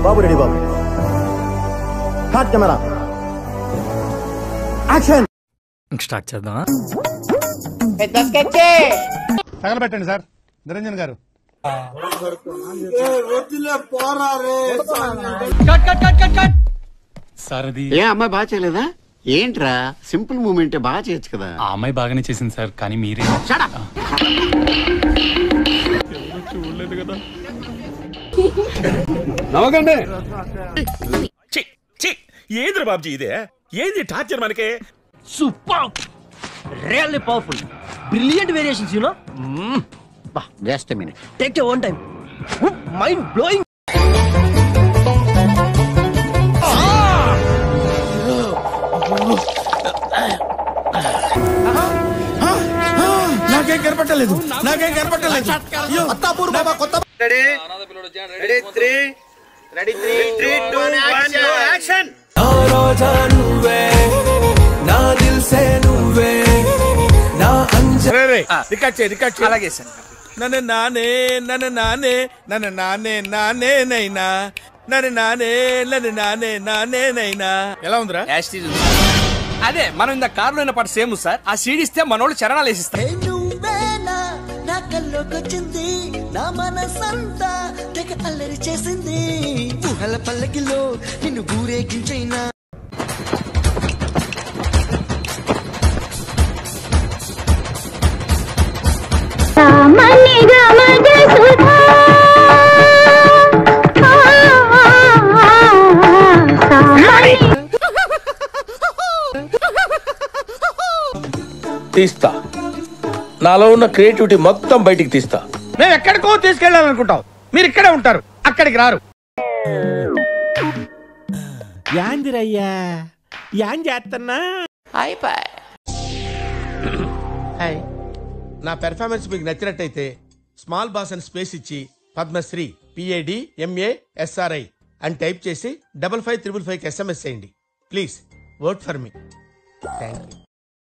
బాబు ready బాబు. Hot camera action. Start చేద్దామా? తగలబెట్టండి సార్ నిరంజన్ గారు. సార్ అది ఏ అమ్మాయి బాగా చేయలేదా? ఏంట్రా సింపుల్ మూమెంట్ బాగా చేయొచ్చు కదా. ఆ అమ్మాయి బాగానే చేసింది సార్, కానీ మీరే చూడలేదు కదా. నవ్వకండి. ఏంద్ర బాబ్జీ ఇదే? ఏంది టార్చర్ మనకి? Super, really powerful, brilliant variations, you know. Just a minute, take your own time. Mind blowing. నాకేం కనపట్టలేదు, నాకేం కనపట్టలేదు. అత్తాపూర్ బాబా కొత్త. Ready ready 3 ready 3 3 2 1 action. నా రోజా నువ్వే, నా దిల్ సే నువ్వే, నా రికార్డ్ చేయి, రికార్డ్ చేయి. అలాగే సార్. నన్ను నానే నన్ను నానే నన్ను నానే నానే నైనా నన్ను నానే నన్ను నానే నానే నైనా. ఎలా ఉందిరా? అదే మనం ఇంత కారులో అయిన పాట సేమ్ సార్. ఆ సీడీ ఇస్తే మనోళ్ళు చరణాలు వేసిస్తారు. నువ్వేనా నా కల్లోకొచ్చింది, నా మనసంతా తెగ అల్లరి చేసింది, ఊహల పల్లకిలో నిన్ను ఊరేగించైనా. తీస్తా, నాలో ఉన్న క్రియేటివిటీ మొత్తం బయటికి తీస్తా. మేము ఎక్కడికో తీసుకెళ్ళాలనుకుంటాం, మీరు ఇక్కడే ఉంటారు, అక్కడికి రారు. యాందిరయ్యా యాన్ చేస్తున్నా. నా పెర్ఫార్మెన్స్ మీకు నచ్చినట్టయితే స్మాల్ బాస్ అని స్పేస్ ఇచ్చి పద్మశ్రీ PADMASRI అని టైప్ చేసి 5555 SMS చేయండి. Please vote for me. Thank you.